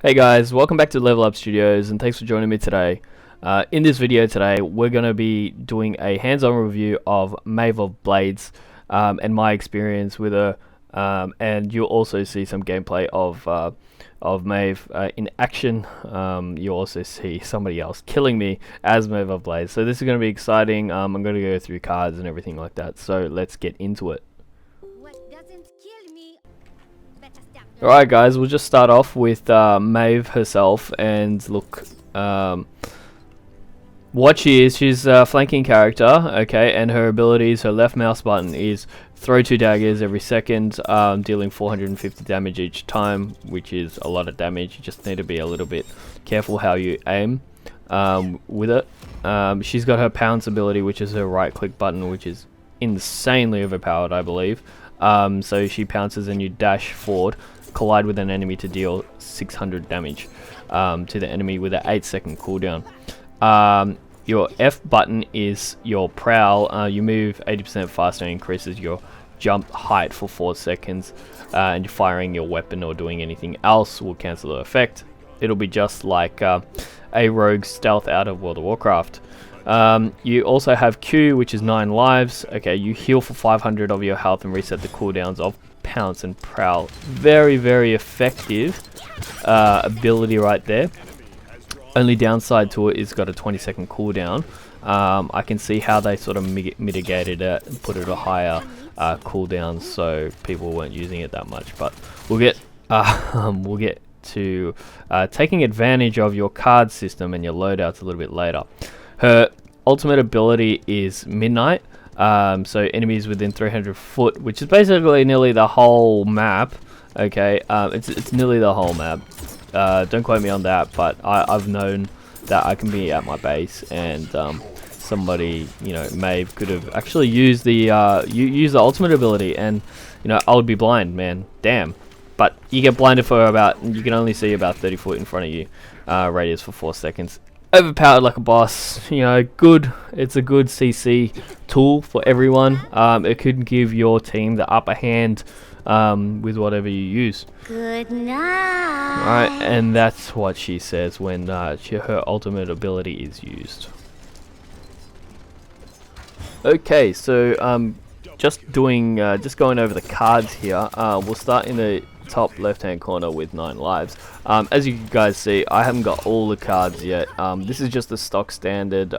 Hey guys, welcome back to Level Up Studios and thanks for joining me today. In this video today, we're going to be doing a hands-on review of Maeve of Blades and my experience with her, and you'll also see some gameplay of Maeve in action. You'll also see somebody else killing me as Maeve of Blades. So this is going to be exciting. I'm going to go through cards and everything like that, so let's get into it. Alright guys, we'll just start off with Maeve herself, and look, what she is, she's a flanking character, okay, and her abilities, her left mouse button is throw 2 daggers every second, dealing 450 damage each time, which is a lot of damage. You just need to be a little bit careful how you aim with it. She's got her pounce ability, which is her right click button, which is insanely overpowered, I believe. So she pounces and you dash forward, collide with an enemy to deal 600 damage to the enemy with an 8-second cooldown. Your F button is your prowl. You move 80% faster and increases your jump height for 4 seconds, and firing your weapon or doing anything else will cancel the effect. It'll be just like a rogue stealth out of World of Warcraft. You also have Q, which is 9 lives. Okay, you heal for 500 of your health and reset the cooldowns of pounce and prowl. Very, very effective ability right there. Only downside to it is got a 20-second cooldown. I can see how they sort of mitigated it and put it a higher cooldown, so people weren't using it that much. But we'll get to taking advantage of your card system and your loadouts a little bit later. Her ultimate ability is Midnight. So enemies within 300 foot, which is basically nearly the whole map. Okay, it's nearly the whole map. Don't quote me on that, but I've known that I can be at my base, and somebody, you know, Maeve could have actually used the use the ultimate ability, and you know, I would be blind, man. Damn. But you get blinded for you can only see about 30 foot in front of you, radius for 4 seconds. Overpowered like a boss, you know, good. It's a good CC tool for everyone. It could give your team the upper hand with whatever you use. Good night. Alright, and that's what she says when her ultimate ability is used. Okay, so just going over the cards here. We'll start in the top left hand corner with 9 lives. As you guys see, I haven't got all the cards yet. This is just the stock standard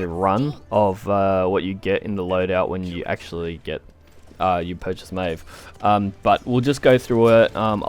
run of what you get in the loadout when you actually get you purchase Maeve. But we'll just go through it. I'll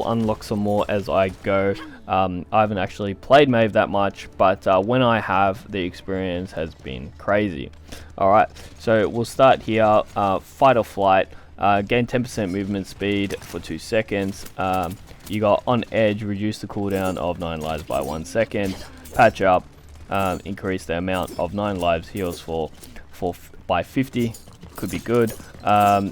unlock some more as I go. I haven't actually played Maeve that much, but when I have, the experience has been crazy. Alright, so we'll start here. Fight or flight. Gain 10% movement speed for 2 seconds. You got on edge, reduce the cooldown of 9 lives by 1 second. Patch up, increase the amount of 9 lives heals by 50. Could be good.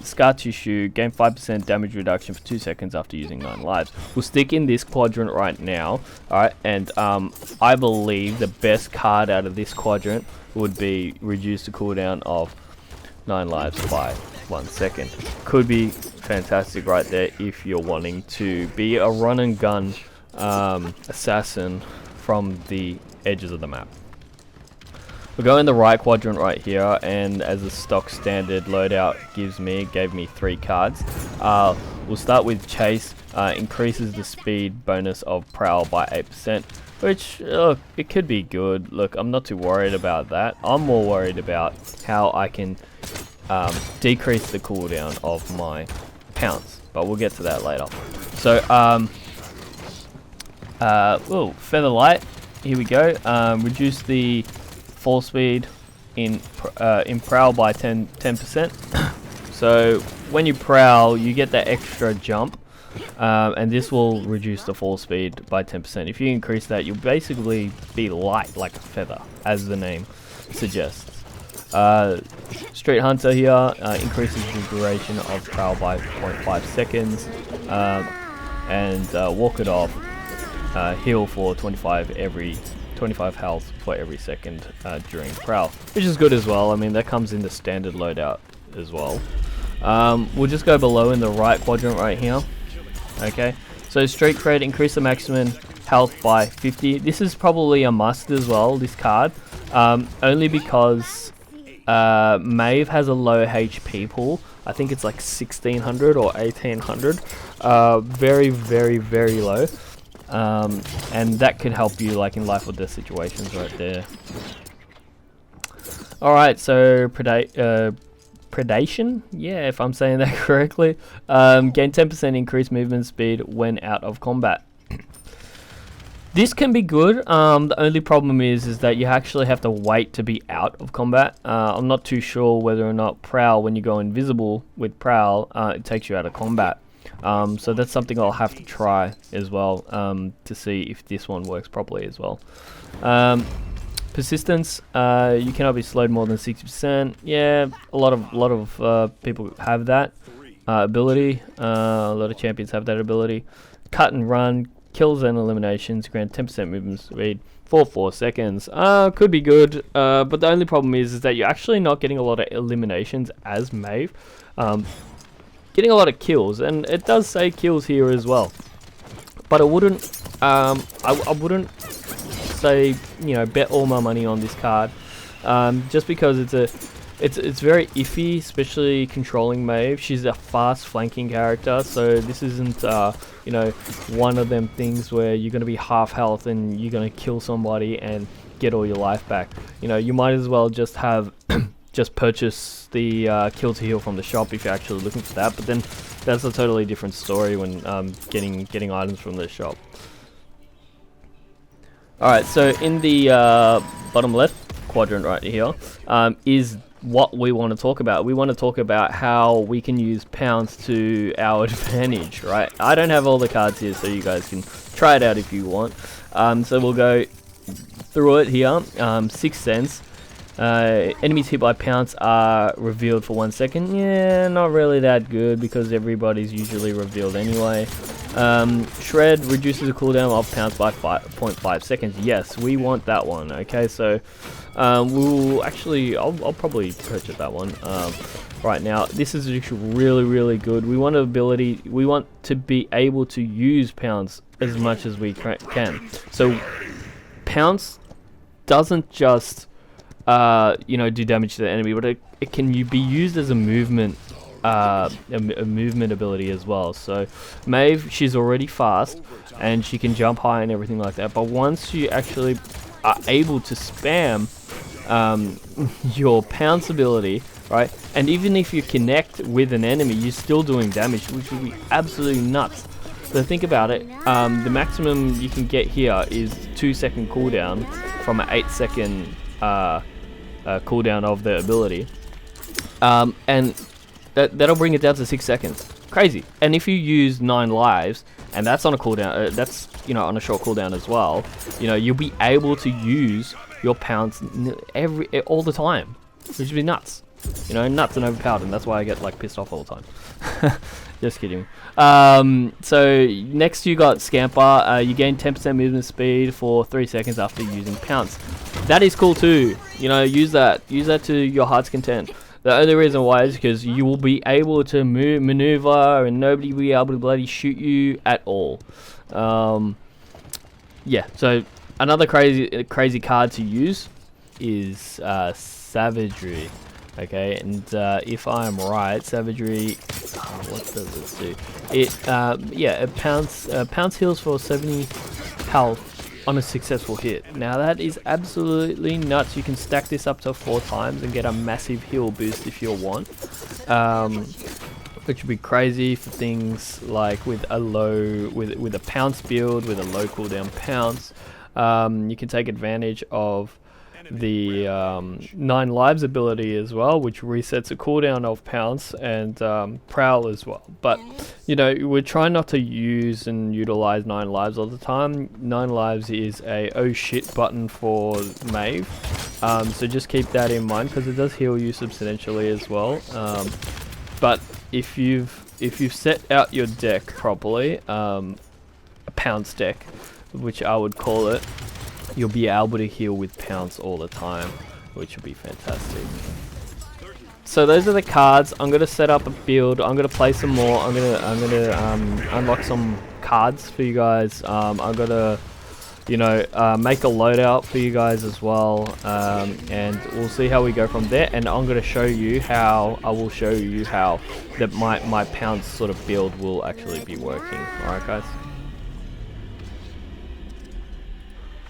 Scar tissue, gain 5% damage reduction for 2 seconds after using 9 lives. We'll stick in this quadrant right now. Alright, and I believe the best card out of this quadrant would be reduce the cooldown of 9 lives by 1 second. Could be fantastic right there if you're wanting to be a run and gun assassin from the edges of the map. We'll go in the right quadrant right here, and as a stock standard loadout gave me 3 cards. We'll start with Chase. Increases the speed bonus of Prowl by 8%, which it could be good. Look, I'm not too worried about that. I'm more worried about how I can decrease the cooldown of my pounce, but we'll get to that later. So Featherlight, here we go. Reduce the fall speed in Prowl by 10%. So when you prowl, you get that extra jump, and this will reduce the fall speed by 10%. If you increase that, you'll basically be light like a feather, as the name suggests. Street Hunter here increases the duration of Prowl by 0.5 seconds, and Walk It Off, heal for 25 health for every second during Prowl, which is good as well. I mean, that comes in the standard loadout as well. We'll just go below in the right quadrant right here. Okay, So Street Cred, increase the maximum health by 50. This is probably a must as well, this card. Only because Maeve has a low HP pool. I think it's like 1600 or 1800. Very, very, very low. And that could help you like in life or death situations right there. Alright, so Predation? Yeah, if I'm saying that correctly. Gain 10% increased movement speed when out of combat. This can be good. The only problem is that you actually have to wait to be out of combat. I'm not too sure whether or not Prowl, when you go invisible with Prowl, it takes you out of combat. So that's something I'll have to try as well, to see if this one works properly as well. Persistence, you cannot be slowed more than 60%. Yeah, a lot of people have that ability. A lot of champions have that ability. Cut and run, kills and eliminations, grant 10% movement speed for 4 seconds. Could be good, but the only problem is that you're actually not getting a lot of eliminations as Maeve. Getting a lot of kills, and it does say kills here as well. But I wouldn't, I wouldn't say, you know, bet all my money on this card, just because it's very iffy, especially controlling Maeve. She's a fast flanking character, so this isn't you know, one of them things where you're going to be half health and you're going to kill somebody and get all your life back. You know, you might as well just have just purchase the kill to heal from the shop if you're actually looking for that, but then that's a totally different story when getting items from the shop. Alright, so in the bottom left quadrant right here is what we want to talk about. We want to talk about how we can use pounds to our advantage, right? I don't have all the cards here, so you guys can try it out if you want. So we'll go through it here. Sixth Sense. Enemies hit by pounce are revealed for 1 second. Yeah, not really that good because everybody's usually revealed anyway. Shred reduces the cooldown of pounce by 0.5 seconds. Yes, we want that one. Okay, so we'll actually, I'll probably purchase that one right now. This is really, really good. We want ability. We want to be able to use pounce as much as we can. So pounce doesn't just you know, do damage to the enemy, but it can be used as a movement ability as well. So Maeve, she's already fast and she can jump high and everything like that, but once you actually are able to spam your pounce ability, right, and even if you connect with an enemy, you're still doing damage, which would be absolutely nuts. So think about it. The maximum you can get here is 2 second cooldown from an 8 second cooldown of the ability, and that'll bring it down to 6 seconds. Crazy. And if you use 9 lives, and that's on a cooldown, that's, you know, on a short cooldown as well, you know, you'll be able to use your pounce all the time, which would be nuts. You know, nuts and overpowered, and that's why I get like pissed off all the time. Just kidding. So next you got Scamper. You gain 10% movement speed for 3 seconds after using pounce. That is cool too. You know, use that to your heart's content. The only reason why is because you will be able to maneuver and nobody will be able to bloody shoot you at all. Yeah, so another crazy card to use is Savagery. Okay, and if I am right, Savagery, what does it do? It, yeah, pounce heals for 70 health on a successful hit. Now that is absolutely nuts. You can stack this up to 4 times and get a massive heal boost if you want. Which would be crazy for things like with a low, with a pounce build, with a low cooldown pounce. You can take advantage of the 9 lives ability as well, which resets a cooldown of pounce, and Prowl as well. But you know, we're trying not to use and utilize 9 lives all the time. 9 lives is a oh shit button for Maeve, so just keep that in mind because it does heal you substantially as well. But if you've set out your deck properly, a pounce deck, which I would call it, you'll be able to heal with pounce all the time, which would be fantastic. so those are the cards. I'm gonna set up a build. I'm gonna play some more. I'm gonna unlock some cards for you guys. I'm gonna, you know, make a loadout for you guys as well, and we'll see how we go from there. And I'm gonna show you how. I will show you how that my pounds sort of build will actually be working. All right, guys.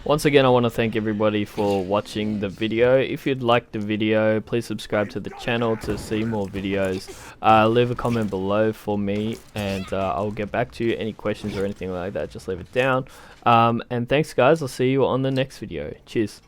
Once again, I want to thank everybody for watching the video. If you'd like the video, please subscribe to the channel to see more videos. Leave a comment below for me, and I'll get back to you. Any questions or anything like that, just leave it down. And thanks, guys. I'll see you on the next video. Cheers.